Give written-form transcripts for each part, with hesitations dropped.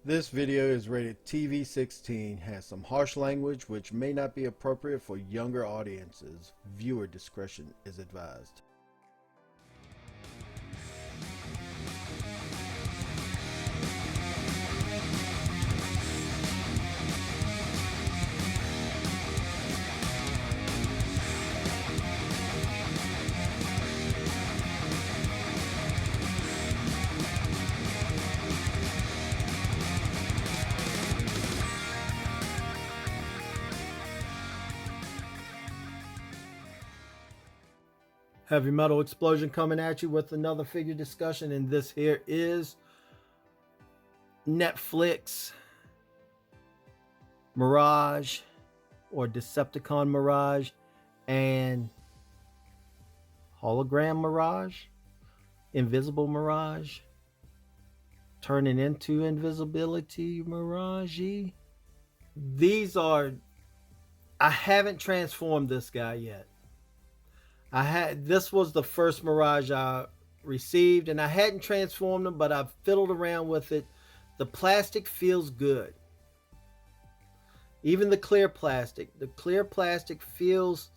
This video is rated TV-16, has some harsh language which may not be appropriate for younger audiences. Viewer discretion is advised. Heavy Metal Explosion coming at you with another figure discussion, and this here is Netflix Mirage or Decepticon Mirage and Hologram Mirage, Invisible Mirage, turning into Invisibility Mirage. I haven't transformed this guy yet. This was the first Mirage I received, and I hadn't transformed them, but I've fiddled around with it. The plastic feels good. Even the clear plastic feels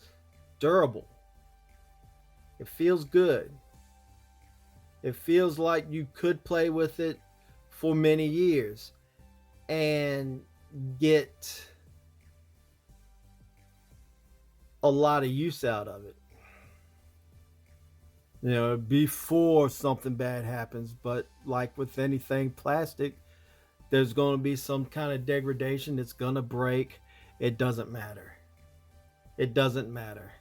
durable. It feels good. It feels like you could play with it for many years and get a lot of use out of it. Before something bad happens. But like with anything plastic, there's going to be some kind of degradation. It's going to break. It doesn't matter. It doesn't matter.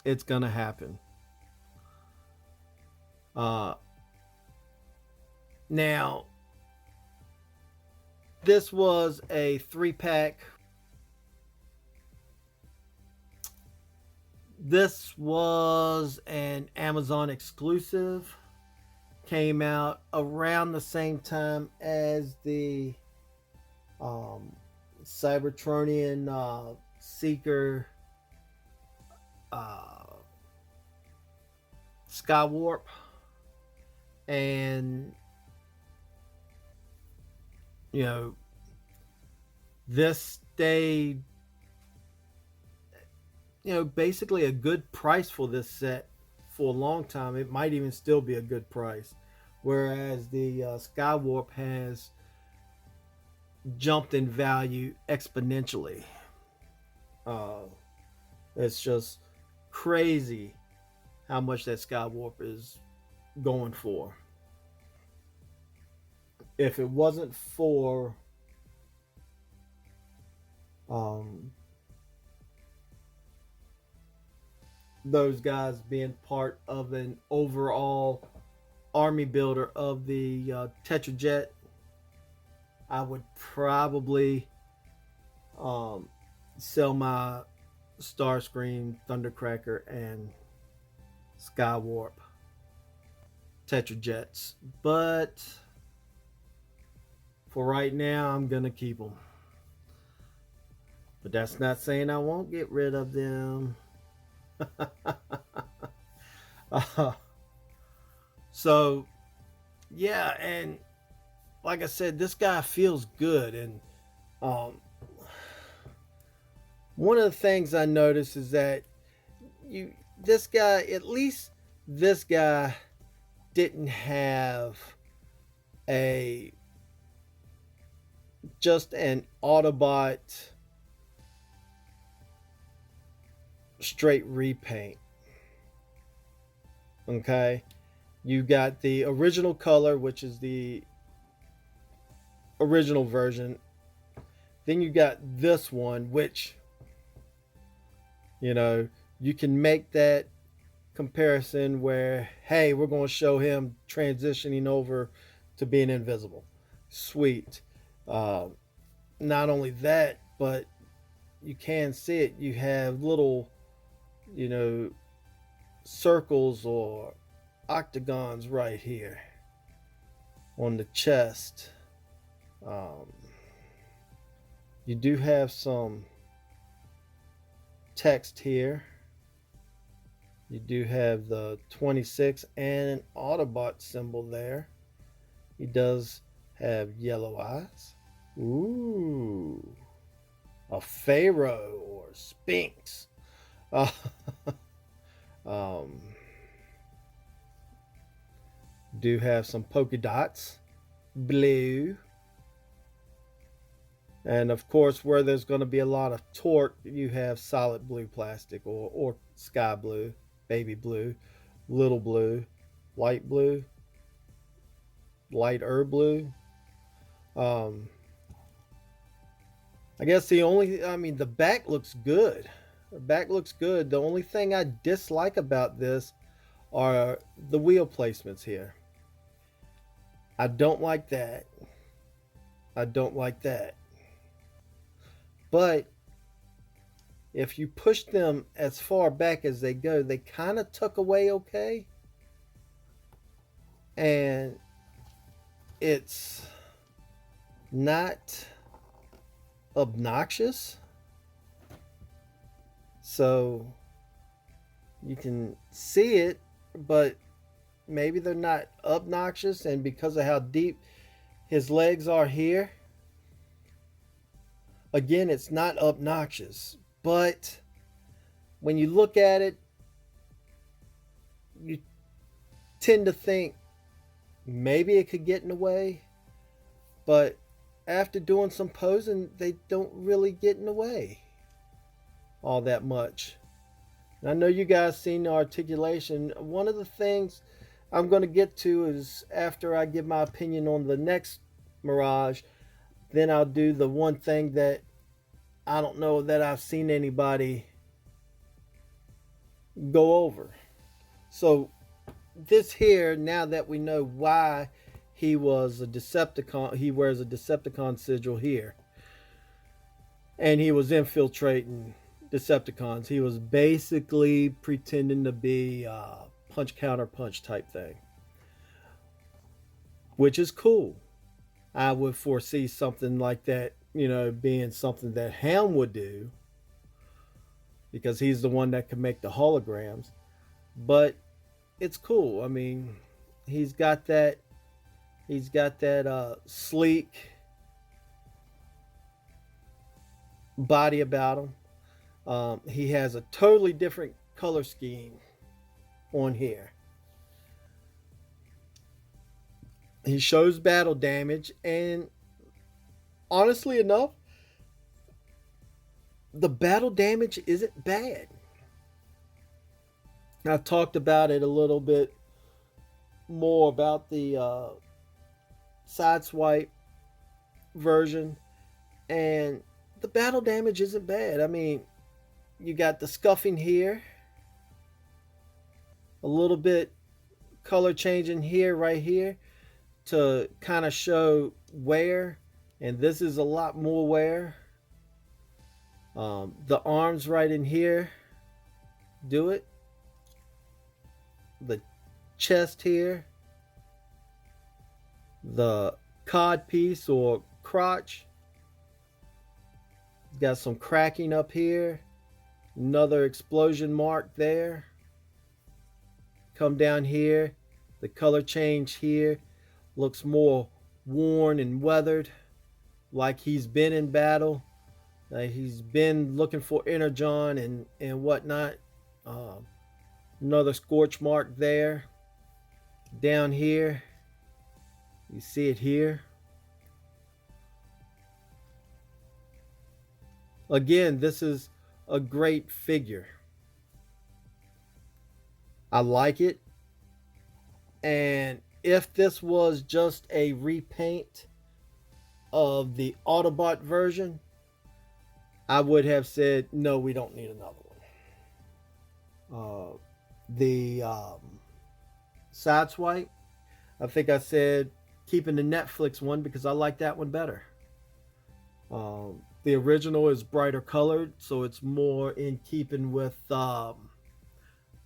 It's going to happen. Now, this was a 3-pack. This was an Amazon exclusive. Came out around the same time as the Cybertronian Seeker Skywarp. And, this stayed basically a good price for this set for a long time. It might even still be a good price, whereas the Skywarp has jumped in value exponentially. It's just crazy how much that Skywarp is going for. If it wasn't for those guys being part of an overall army builder of the Tetrajet, I would probably sell my Starscream, Thundercracker, and Skywarp Tetrajets. But for right now, I'm going to keep them. But that's not saying I won't get rid of them. So yeah, and like I said, this guy feels good. And one of the things I noticed is that this guy didn't have just an Autobot straight repaint. Okay, you got the original color, which is the original version. Then you got this one, which you can make that comparison where, hey, we're going to show him transitioning over to being invisible. Sweet. Not only that, but you can see it. You have little circles or octagons right here on the chest. You do have some text here. You do have the 26 and an Autobot symbol there. He does have yellow eyes. Ooh, a pharaoh or sphinx. Uh, um, do have some polka dots, blue, and of course, where there's going to be a lot of torque, you have solid blue plastic or sky blue, baby blue, little blue, light blue, lighter blue. Um, I guess the back looks good. The back looks good. The only thing I dislike about this are the wheel placements here. I don't like that. I don't like that. But if you push them as far back as they go, they kind of tuck away okay. And it's not obnoxious. So you can see it, but maybe they're not obnoxious. And because of how deep his legs are here, again, it's not obnoxious. But when you look at it, you tend to think maybe it could get in the way. But after doing some posing, they don't really get in the way all that much. And I know you guys seen the articulation. One of the things I'm going to get to is after I give my opinion on the next Mirage, then I'll do the one thing that I don't know that I've seen anybody go over. So this here, now that we know why he was a Decepticon, he wears a Decepticon sigil here. And he was infiltrating Decepticons. He was basically pretending to be punch counter punch type thing, which is cool. I would foresee something like that, being something that Ham would do because he's the one that can make the holograms. But it's cool. I mean, he's got that sleek body about him. He has a totally different color scheme on here. He shows battle damage, and honestly enough, the battle damage isn't bad. I've talked about it a little bit more about the sideswipe version, and the battle damage isn't bad. I mean, you got the scuffing here, a little bit color changing here, right here, to kind of show wear, and this is a lot more wear. The arms right in here do it. The chest here, the cod piece or crotch, got some cracking up here, another explosion mark there. Come down here, the color change here looks more worn and weathered, like he's been in battle, like he's been looking for Energon and whatnot. Another scorch mark there. Down here, you see it here. Again, this is a great figure. I like it. And if this was just a repaint of the Autobot version, I would have said, no, we don't need another one. The Sideswipe, I think I said keeping the Netflix one because I like that one better. The original is brighter colored, so it's more in keeping with the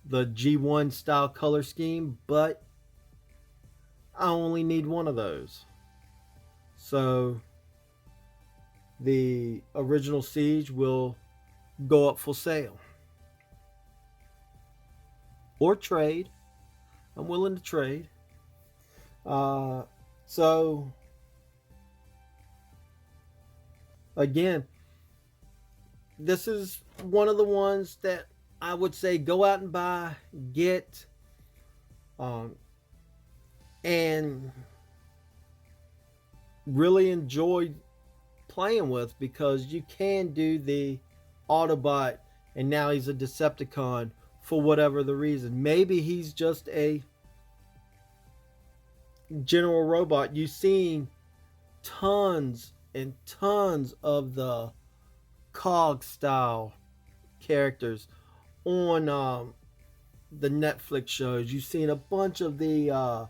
G1 style color scheme, but I only need one of those. So the original Siege will go up for sale. Or trade. I'm willing to trade. So Again, this is one of the ones that I would say go out and buy, get, um, and really enjoy playing with, because you can do the Autobot and now he's a Decepticon for whatever the reason. Maybe he's just a general robot. You've seen tons and tons of the cog style characters on the Netflix shows. You've seen a bunch of the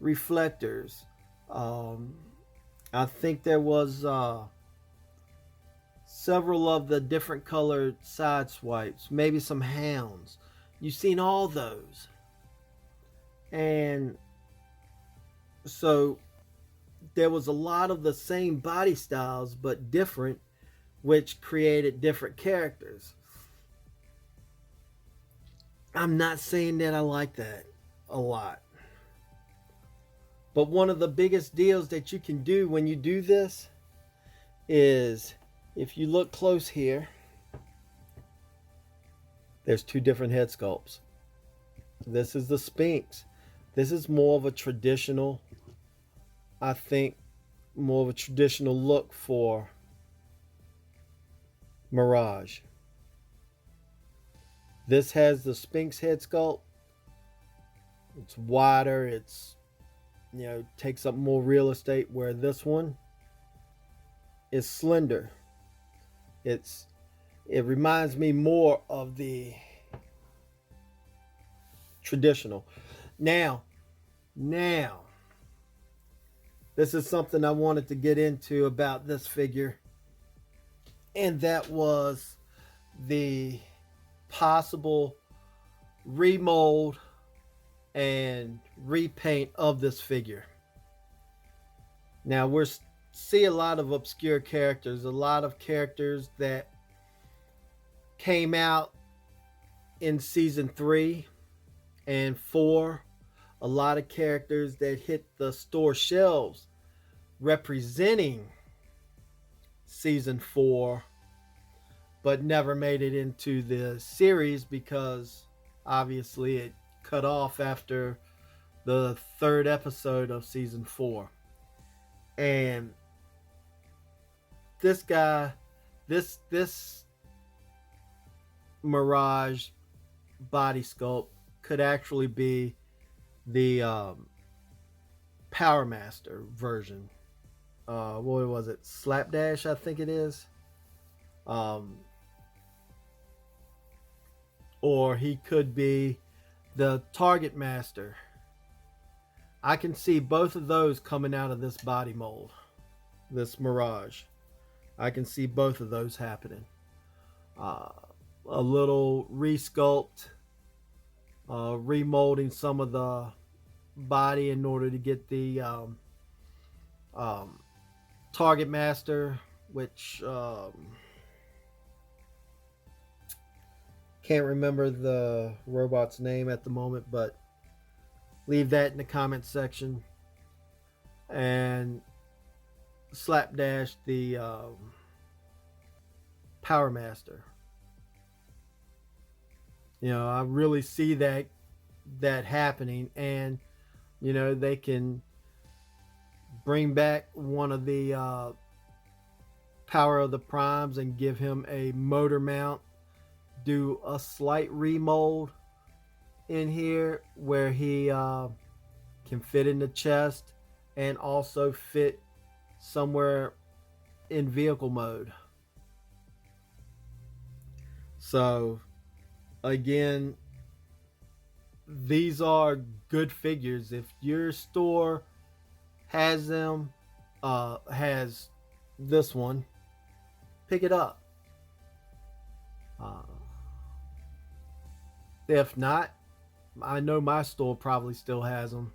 reflectors. Um, I think there was several of the different colored side swipes, maybe some hounds. You've seen all those. And so there was a lot of the same body styles but different, which created different characters. I'm not saying that I like that a lot. But one of the biggest deals that you can do when you do this is, if you look close here, there's two different head sculpts. This is the Sphinx. This is more of a traditional, I think, more of a traditional look for Mirage. This has the Sphinx head sculpt. It's wider, it's, takes up more real estate, where this one is slender. It reminds me more of the traditional. Now, this is something I wanted to get into about this figure, and that was the possible remold and repaint of this figure. Now, we're see a lot of obscure characters, a lot of characters that came out in season 3 and 4, a lot of characters that hit the store shelves representing season 4 but never made it into the series because obviously it cut off after the 3rd episode of season 4. And this guy, this Mirage body sculpt could actually be the Power Master version. What was it? Slapdash, I think it is. Or he could be the Target Master. I can see both of those coming out of this body mold, this Mirage. I can see both of those happening. A little resculpt, remolding some of the body in order to get the Target Master, which can't remember the robot's name at the moment, but leave that in the comment section. And Slapdash, the Power Master. I really see that happening, and they can bring back one of the Power of the Primes and give him a motor mount, do a slight remold in here where he can fit in the chest and also fit somewhere in vehicle mode. So again, these are good figures. If your store has them, has this one, pick it up. If not, I know my store probably still has them.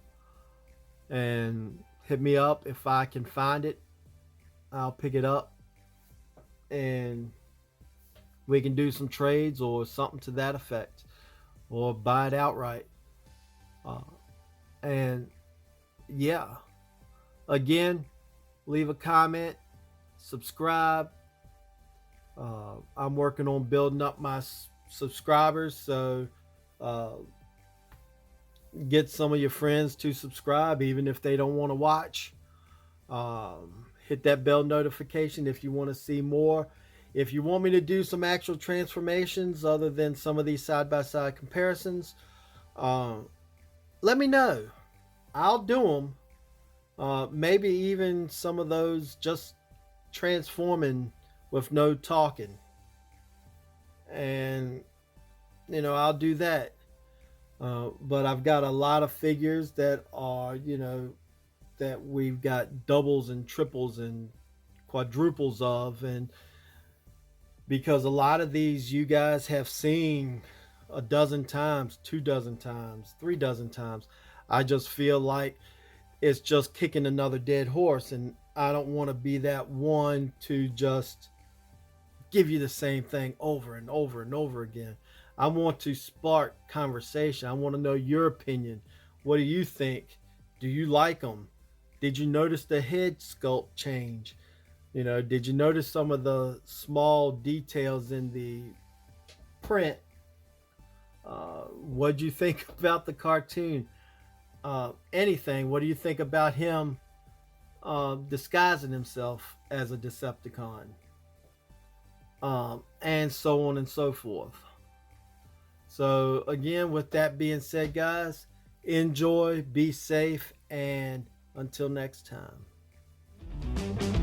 And hit me up if I can find it. I'll pick it up and we can do some trades or something to that effect, or buy it outright. And yeah, again, leave a comment, subscribe. I'm working on building up my subscribers, so uh, get some of your friends to subscribe, even if they don't want to watch. Hit that bell notification if you want to see more. If you want me to do some actual transformations other than some of these side by side comparisons, uh, let me know. I'll do them. Maybe even some of those just transforming with no talking. And, I'll do that. But I've got a lot of figures that are, that we've got doubles and triples and quadruples of. And because a lot of these you guys have seen a dozen times, 2 dozen times, 3 dozen times, I just feel like it's just kicking another dead horse. And I don't want to be that one to just give you the same thing over and over and over again. I want to spark conversation. I want to know your opinion. What do you think? Do you like them? Did you notice the head sculpt change? Did you notice some of the small details in the print? What do you think about the cartoon? Anything. What do you think about him disguising himself as a Decepticon? And so on and so forth. So, again, with that being said, guys, enjoy, be safe, and until next time.